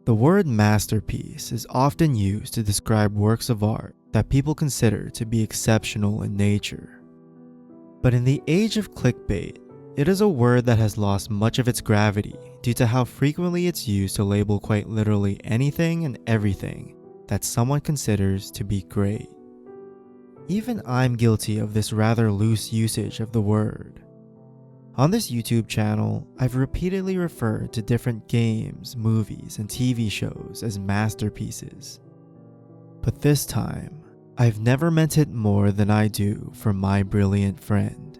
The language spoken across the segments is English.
The word masterpiece is often used to describe works of art that people consider to be exceptional in nature. But in the age of clickbait, it is a word that has lost much of its gravity due to how frequently it's used to label quite literally anything and everything that someone considers to be great. Even I'm guilty of this rather loose usage of the word. On this YouTube channel, I've repeatedly referred to different games, movies, and TV shows as masterpieces. But this time, I've never meant it more than I do for My Brilliant Friend.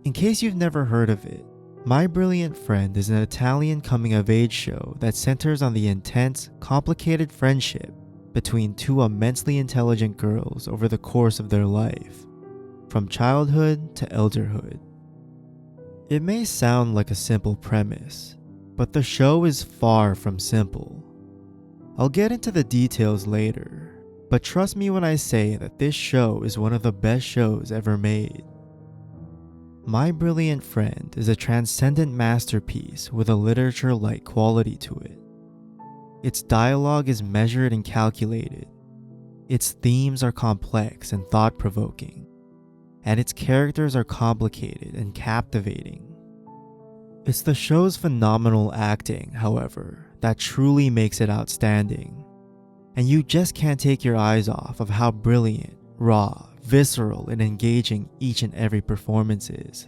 In case you've never heard of it, My Brilliant Friend is an Italian coming-of-age show that centers on the intense, complicated friendship between two immensely intelligent girls over the course of their life, from childhood to elderhood. It may sound like a simple premise, but the show is far from simple. I'll get into the details later, but trust me when I say that this show is one of the best shows ever made. My Brilliant Friend is a transcendent masterpiece with a literature-like quality to it. Its dialogue is measured and calculated. Its themes are complex and thought-provoking, and its characters are complicated and captivating. It's the show's phenomenal acting, however, that truly makes it outstanding, and you just can't take your eyes off of how brilliant, raw, visceral, and engaging each and every performance is,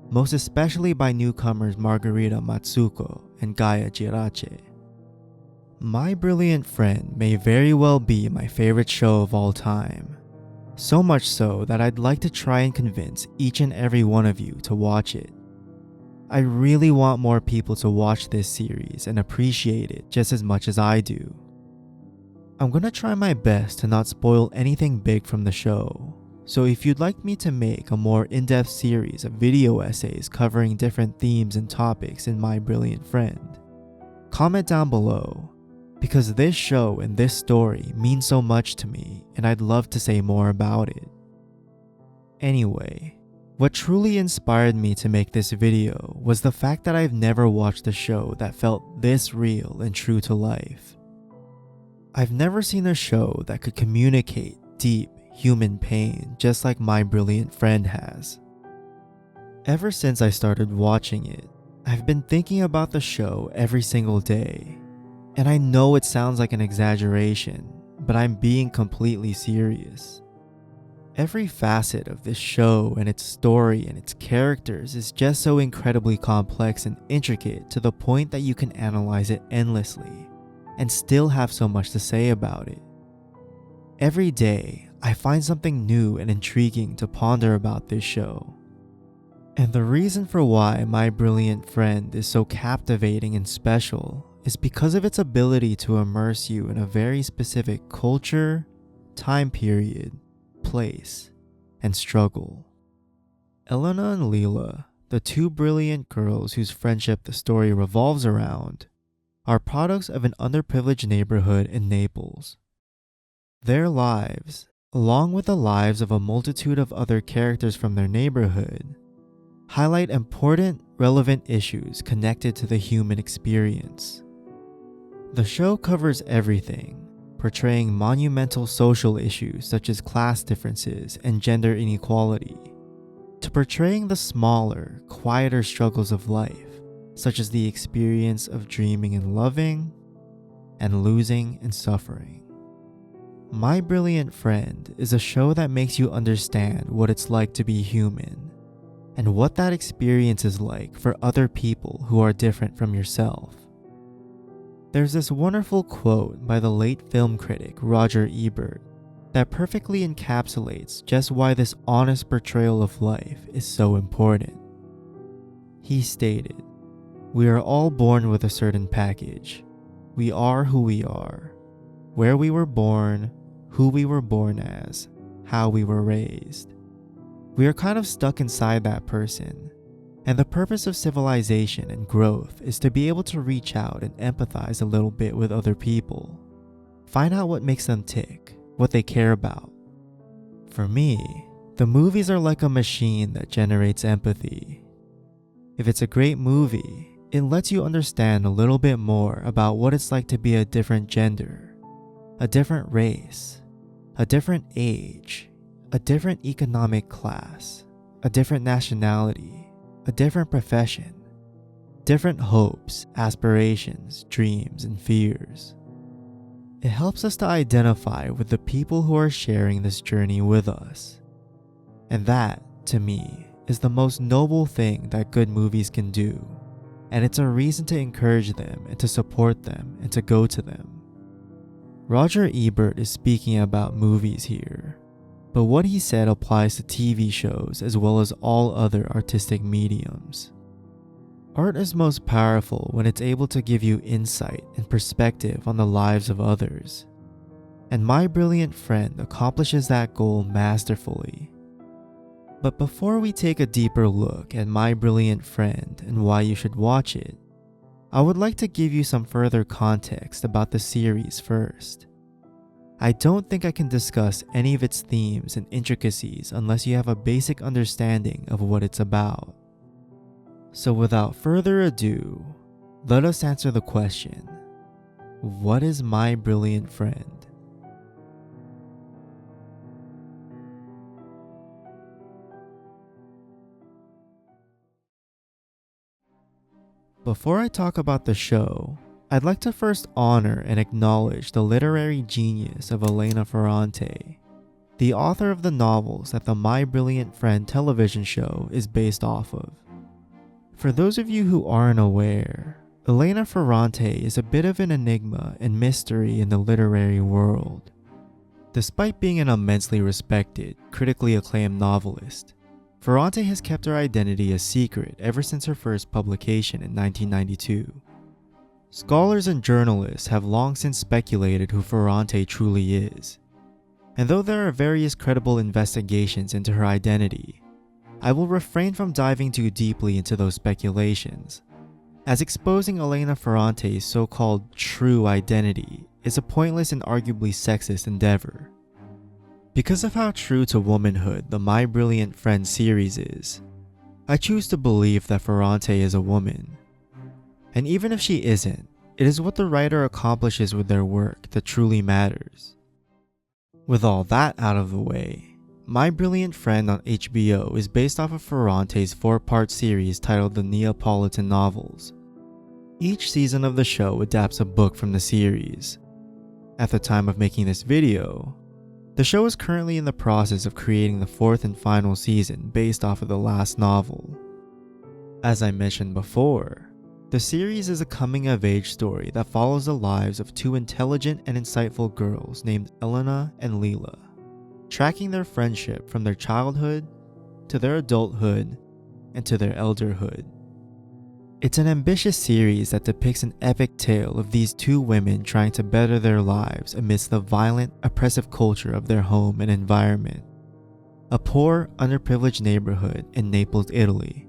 most especially by newcomers Margarita Matsuko and Gaia Girace. My Brilliant Friend may very well be my favorite show of all time, so much so that I'd like to try and convince each and every one of you to watch it. I really want more people to watch this series and appreciate it just as much as I do. I'm gonna try my best to not spoil anything big from the show, so if you'd like me to make a more in-depth series of video essays covering different themes and topics in My Brilliant Friend, comment down below, because this show and this story mean so much to me and I'd love to say more about it. Anyway, what truly inspired me to make this video was the fact that I've never watched a show that felt this real and true to life. I've never seen a show that could communicate deep human pain just like My Brilliant Friend has. Ever since I started watching it, I've been thinking about the show every single day. And I know it sounds like an exaggeration, but I'm being completely serious. Every facet of this show and its story and its characters is just so incredibly complex and intricate to the point that you can analyze it endlessly and still have so much to say about it. Every day, I find something new and intriguing to ponder about this show. And the reason for why My Brilliant Friend is so captivating and special is because of its ability to immerse you in a very specific culture, time period, place, and struggle. Elena and Leela, the two brilliant girls whose friendship the story revolves around, are products of an underprivileged neighborhood in Naples. Their lives, along with the lives of a multitude of other characters from their neighborhood, highlight important, relevant issues connected to the human experience. The show covers everything, portraying monumental social issues such as class differences and gender inequality, to portraying the smaller, quieter struggles of life, such as the experience of dreaming and loving, and losing and suffering. My Brilliant Friend is a show that makes you understand what it's like to be human, and what that experience is like for other people who are different from yourself. There's this wonderful quote by the late film critic Roger Ebert that perfectly encapsulates just why this honest portrayal of life is so important. He stated, "We are all born with a certain package. We are who we are, where we were born, who we were born as, how we were raised. We are kind of stuck inside that person. And the purpose of civilization and growth is to be able to reach out and empathize a little bit with other people. Find out what makes them tick, what they care about. For me, the movies are like a machine that generates empathy. If it's a great movie, It lets you understand a little bit more about what it's like to be a different gender, a different race, a different age, a different economic class, a different nationality, a different profession, different hopes, aspirations, dreams, and fears. It helps us to identify with the people who are sharing this journey with us. And that, to me, is the most noble thing that good movies can do. And it's a reason to encourage them and to support them and to go to them. Roger Ebert is speaking about movies here, but what he said applies to TV shows as well as all other artistic mediums. Art is most powerful when it's able to give you insight and perspective on the lives of others. And My Brilliant Friend accomplishes that goal masterfully. But before we take a deeper look at My Brilliant Friend and why you should watch it, I would like to give you some further context about the series first. I don't think I can discuss any of its themes and intricacies unless you have a basic understanding of what it's about. So without further ado, let us answer the question, what is My Brilliant Friend? Before I talk about the show, I'd like to first honor and acknowledge the literary genius of Elena Ferrante, the author of the novels that the My Brilliant Friend television show is based off of. For those of you who aren't aware, Elena Ferrante is a bit of an enigma and mystery in the literary world. Despite being an immensely respected, critically acclaimed novelist, Ferrante has kept her identity a secret ever since her first publication in 1992. Scholars and journalists have long since speculated who Ferrante truly is, and though there are various credible investigations into her identity, I will refrain from diving too deeply into those speculations, as exposing Elena Ferrante's so-called true identity is a pointless and arguably sexist endeavor. Because of how true to womanhood the My Brilliant Friend series is, I choose to believe that Ferrante is a woman. And even if she isn't, it is what the writer accomplishes with their work that truly matters. With all that out of the way, My Brilliant Friend on HBO is based off of Ferrante's 4-part series titled The Neapolitan Novels. Each season of the show adapts a book from the series. At the time of making this video, the show is currently in the process of creating the 4th and final season based off of the last novel. As I mentioned before, the series is a coming-of-age story that follows the lives of 2 intelligent and insightful girls named Elena and Leela, tracking their friendship from their childhood to their adulthood and to their elderhood. It's an ambitious series that depicts an epic tale of these 2 women trying to better their lives amidst the violent, oppressive culture of their home and environment. A poor, underprivileged neighborhood in Naples, Italy.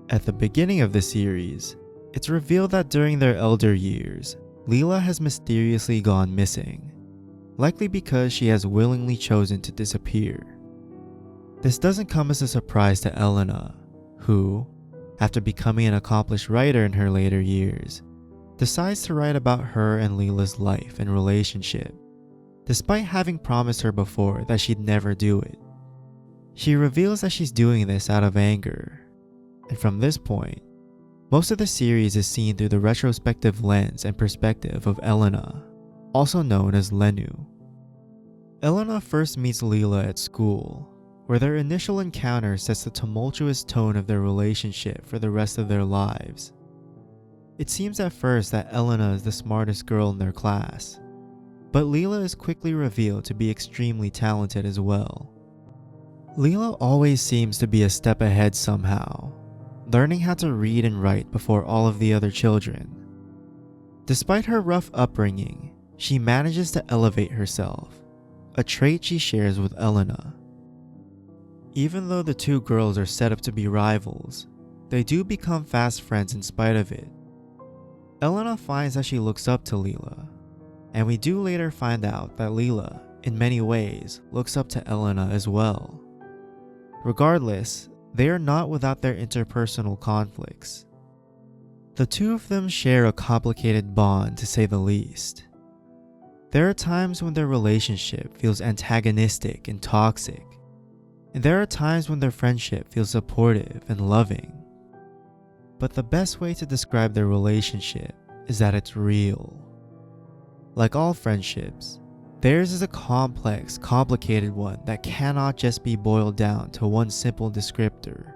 At the beginning of the series, it's revealed that during their elder years, Leela has mysteriously gone missing, likely because she has willingly chosen to disappear. This doesn't come as a surprise to Elena, who, after becoming an accomplished writer in her later years, decides to write about her and Leela's life and relationship, despite having promised her before that she'd never do it. She reveals that she's doing this out of anger, and from this point, most of the series is seen through the retrospective lens and perspective of Elena, also known as Lenu. Elena first meets Leela at school, where their initial encounter sets the tumultuous tone of their relationship for the rest of their lives. It seems at first that Elena is the smartest girl in their class, but Leela is quickly revealed to be extremely talented as well. Leela always seems to be a step ahead somehow, learning how to read and write before all of the other children. Despite her rough upbringing, she manages to elevate herself, a trait she shares with Elena. Even though the 2 girls are set up to be rivals, they do become fast friends in spite of it. Elena finds that she looks up to Leela, and we do later find out that Leela, in many ways, looks up to Elena as well. Regardless, they are not without their interpersonal conflicts. The two of them share a complicated bond, to say the least. There are times when their relationship feels antagonistic and toxic, and there are times when their friendship feels supportive and loving. But the best way to describe their relationship is that it's real. Like all friendships, theirs is a complex, complicated one that cannot just be boiled down to one simple descriptor.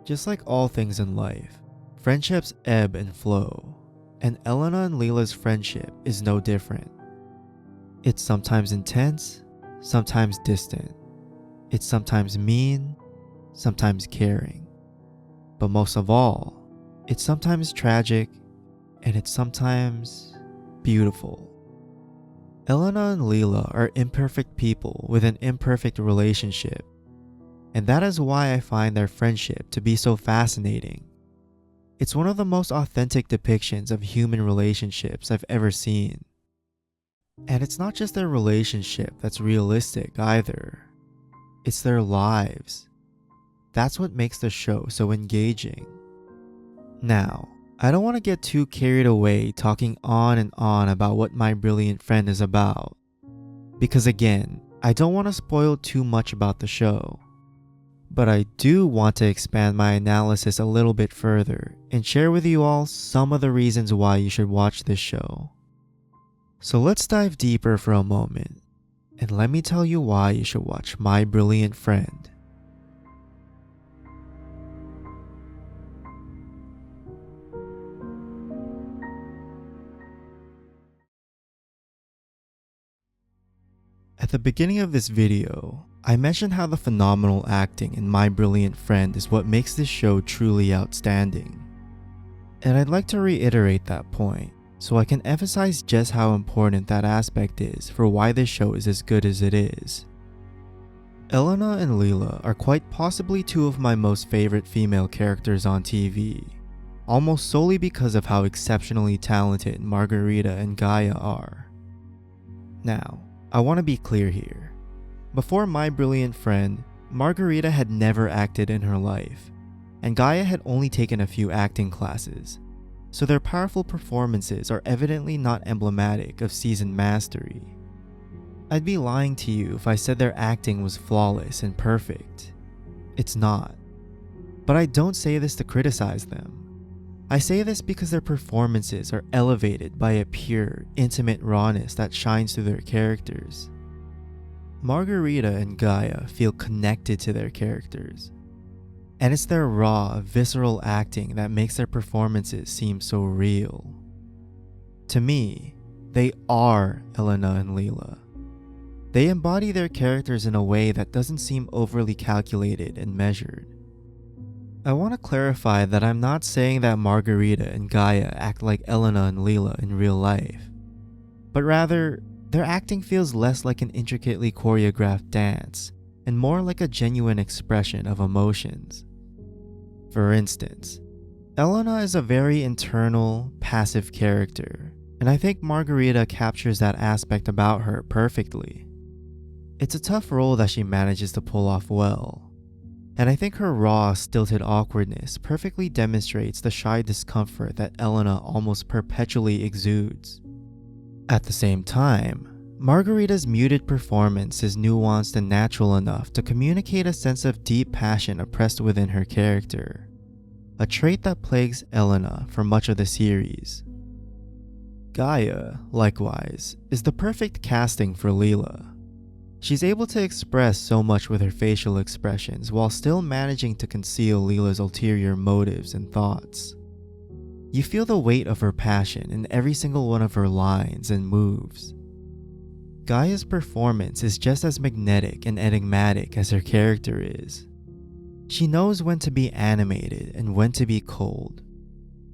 Just like all things in life, friendships ebb and flow, and Elena and Leela's friendship is no different. It's sometimes intense, sometimes distant. It's sometimes mean, sometimes caring. But most of all, it's sometimes tragic, and it's sometimes beautiful. Elena and Leela are imperfect people with an imperfect relationship, and that is why I find their friendship to be so fascinating. It's one of the most authentic depictions of human relationships I've ever seen. And it's not just their relationship that's realistic either. It's their lives. That's what makes the show so engaging. Now, I don't want to get too carried away talking on and on about what My Brilliant Friend is about. Because again, I don't want to spoil too much about the show. But I do want to expand my analysis a little bit further and share with you all some of the reasons why you should watch this show. So let's dive deeper for a moment, and let me tell you why you should watch My Brilliant Friend. At the beginning of this video, I mentioned how the phenomenal acting in My Brilliant Friend is what makes this show truly outstanding. And I'd like to reiterate that point, so I can emphasize just how important that aspect is for why this show is as good as it is. Elena and Leela are quite possibly two of my most favorite female characters on TV, almost solely because of how exceptionally talented Margarita and Gaia are. Now, I want to be clear here. Before My Brilliant Friend, Margarita had never acted in her life, and Gaia had only taken a few acting classes, so their powerful performances are evidently not emblematic of seasoned mastery. I'd be lying to you if I said their acting was flawless and perfect. It's not. But I don't say this to criticize them. I say this because their performances are elevated by a pure, intimate rawness that shines through their characters. Margarita and Gaia feel connected to their characters, and it's their raw, visceral acting that makes their performances seem so real. To me, they are Elena and Leela. They embody their characters in a way that doesn't seem overly calculated and measured. I want to clarify that I'm not saying that Margarita and Gaia act like Elena and Leela in real life, but rather, their acting feels less like an intricately choreographed dance and more like a genuine expression of emotions. For instance, Elena is a very internal, passive character, and I think Margarita captures that aspect about her perfectly. It's a tough role that she manages to pull off well, and I think her raw, stilted awkwardness perfectly demonstrates the shy discomfort that Elena almost perpetually exudes. At the same time, Margarita's muted performance is nuanced and natural enough to communicate a sense of deep passion oppressed within her character, a trait that plagues Elena for much of the series. Gaia, likewise, is the perfect casting for Leela. She's able to express so much with her facial expressions while still managing to conceal Leela's ulterior motives and thoughts. You feel the weight of her passion in every single one of her lines and moves. Gaia's performance is just as magnetic and enigmatic as her character is. She knows when to be animated and when to be cold.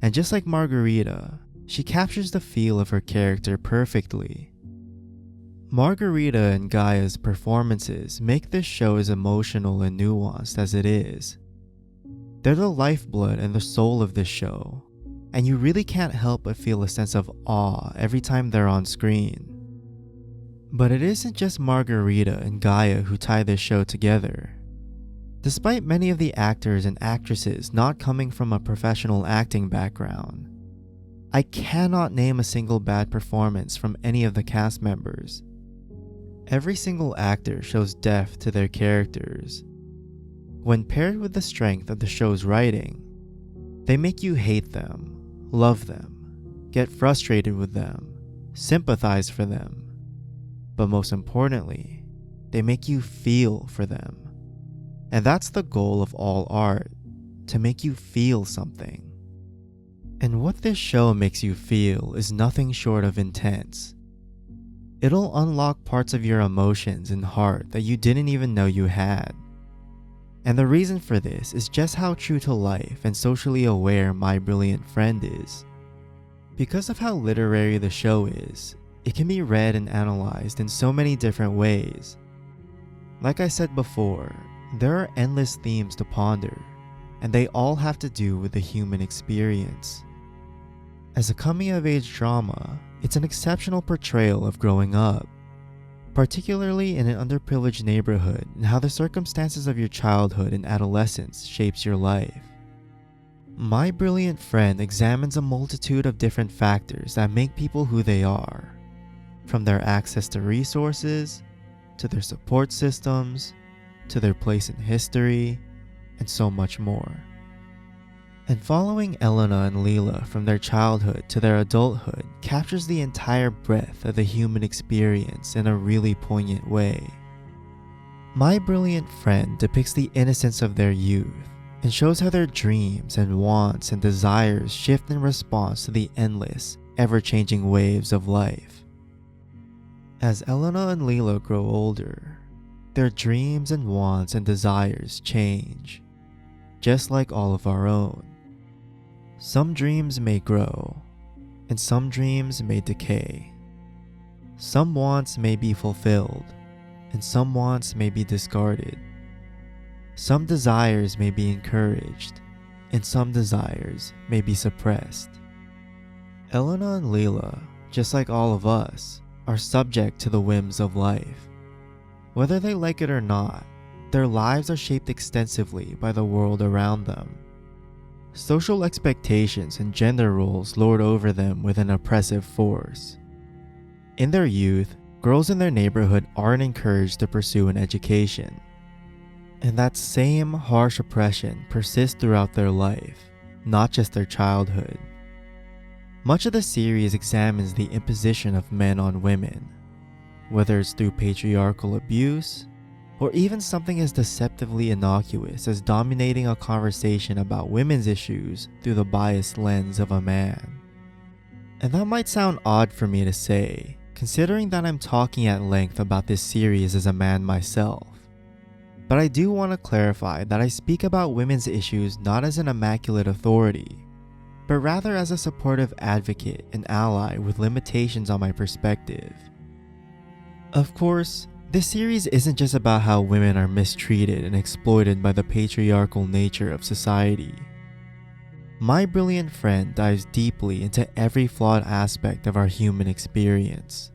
And just like Margarita, she captures the feel of her character perfectly. Margarita and Gaia's performances make this show as emotional and nuanced as it is. They're the lifeblood and the soul of this show, and you really can't help but feel a sense of awe every time they're on screen. But it isn't just Margarita and Gaia who tie this show together. Despite many of the actors and actresses not coming from a professional acting background, I cannot name a single bad performance from any of the cast members. Every single actor shows depth to their characters. When paired with the strength of the show's writing, they make you hate them, love them, get frustrated with them, sympathize for them, but most importantly, they make you feel for them. And that's the goal of all art, to make you feel something. And what this show makes you feel is nothing short of intense. It'll unlock parts of your emotions and heart that you didn't even know you had. And the reason for this is just how true to life and socially aware My Brilliant Friend is. Because of how literary the show is, it can be read and analyzed in so many different ways. Like I said before, there are endless themes to ponder, and they all have to do with the human experience. As a coming-of-age drama, it's an exceptional portrayal of growing up, particularly in an underprivileged neighborhood and how the circumstances of your childhood and adolescence shapes your life. My Brilliant Friend examines a multitude of different factors that make people who they are, from their access to resources, to their support systems, to their place in history, and so much more. And following Elena and Leela from their childhood to their adulthood captures the entire breadth of the human experience in a really poignant way. My Brilliant Friend depicts the innocence of their youth and shows how their dreams and wants and desires shift in response to the endless, ever-changing waves of life. As Elena and Leela grow older, their dreams and wants and desires change, just like all of our own. Some dreams may grow, and some dreams may decay. Some wants may be fulfilled, and some wants may be discarded. Some desires may be encouraged, and some desires may be suppressed. Elena and Leela, just like all of us, are subject to the whims of life. Whether they like it or not, their lives are shaped extensively by the world around them. Social expectations and gender roles lord over them with an oppressive force. In their youth, girls in their neighborhood aren't encouraged to pursue an education. And that same harsh oppression persists throughout their life, not just their childhood. Much of the series examines the imposition of men on women, whether it's through patriarchal abuse, or even something as deceptively innocuous as dominating a conversation about women's issues through the biased lens of a man. And that might sound odd for me to say, considering that I'm talking at length about this series as a man myself. But I do want to clarify that I speak about women's issues not as an immaculate authority, but rather as a supportive advocate and ally with limitations on my perspective. Of course, this series isn't just about how women are mistreated and exploited by the patriarchal nature of society. My Brilliant Friend dives deeply into every flawed aspect of our human experience.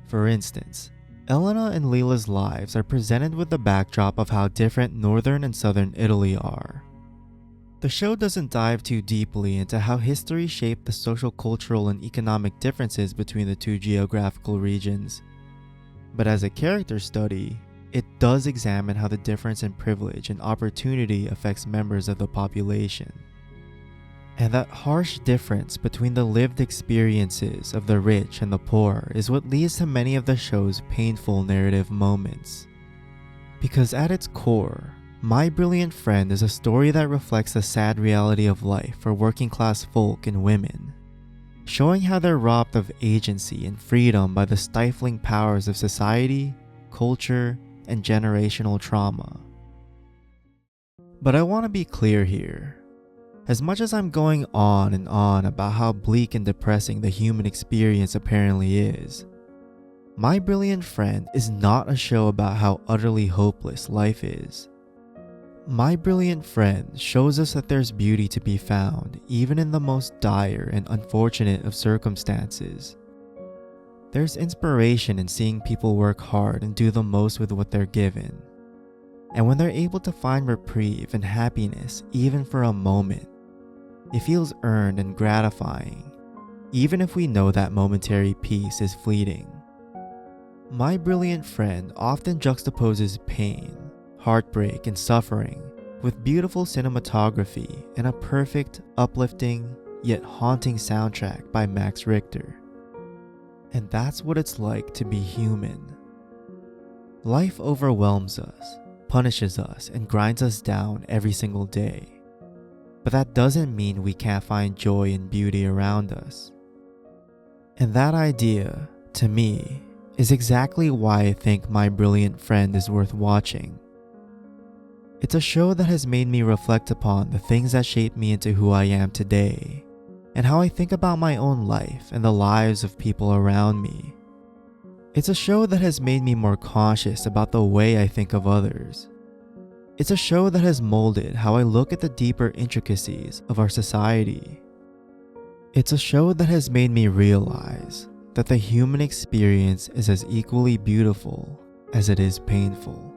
For instance, Elena and Leela's lives are presented with the backdrop of how different northern and southern Italy are. The show doesn't dive too deeply into how history shaped the social, cultural, and economic differences between the two geographical regions. But as a character study, it does examine how the difference in privilege and opportunity affects members of the population. And that harsh difference between the lived experiences of the rich and the poor is what leads to many of the show's painful narrative moments. Because at its core, My Brilliant Friend is a story that reflects the sad reality of life for working class folk and women, showing how they're robbed of agency and freedom by the stifling powers of society, culture, and generational trauma. But I want to be clear here. As much as I'm going on and on about how bleak and depressing the human experience apparently is, My Brilliant Friend is not a show about how utterly hopeless life is. My Brilliant Friend shows us that there's beauty to be found even in the most dire and unfortunate of circumstances. There's inspiration in seeing people work hard and do the most with what they're given. And when they're able to find reprieve and happiness even for a moment, it feels earned and gratifying, even if we know that momentary peace is fleeting. My brilliant friend often juxtaposes pain, heartbreak, and suffering with beautiful cinematography and a perfect, uplifting, yet haunting soundtrack by Max Richter. And that's what it's like to be human. Life overwhelms us, punishes us, and grinds us down every single day. But that doesn't mean we can't find joy and beauty around us. And that idea, to me, is exactly why I think My Brilliant Friend is worth watching. It's a show that has made me reflect upon the things that shaped me into who I am today, and how I think about my own life and the lives of people around me. It's a show that has made me more conscious about the way I think of others. It's a show that has molded how I look at the deeper intricacies of our society. It's a show that has made me realize that the human experience is as equally beautiful as it is painful.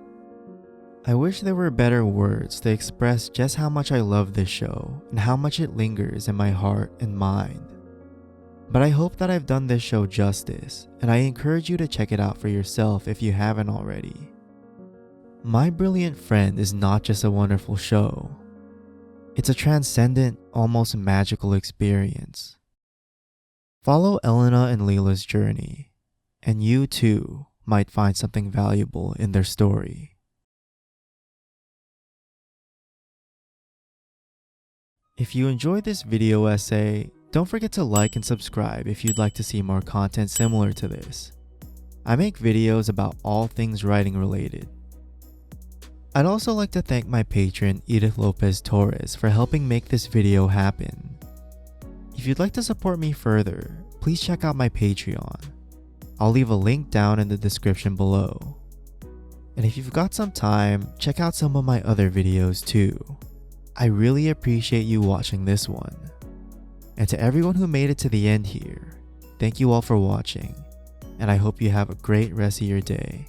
I wish there were better words to express just how much I love this show and how much it lingers in my heart and mind. But I hope that I've done this show justice, and I encourage you to check it out for yourself if you haven't already. My Brilliant Friend is not just a wonderful show. It's a transcendent, almost magical experience. Follow Elena and Leela's journey, and you too might find something valuable in their story. If you enjoyed this video essay, don't forget to like and subscribe if you'd like to see more content similar to this. I make videos about all things writing related. I'd also like to thank my patron Edith Lopez Torres for helping make this video happen. If you'd like to support me further, please check out my Patreon. I'll leave a link down in the description below. And if you've got some time, check out some of my other videos too. I really appreciate you watching this one. And to everyone who made it to the end here, thank you all for watching, and I hope you have a great rest of your day.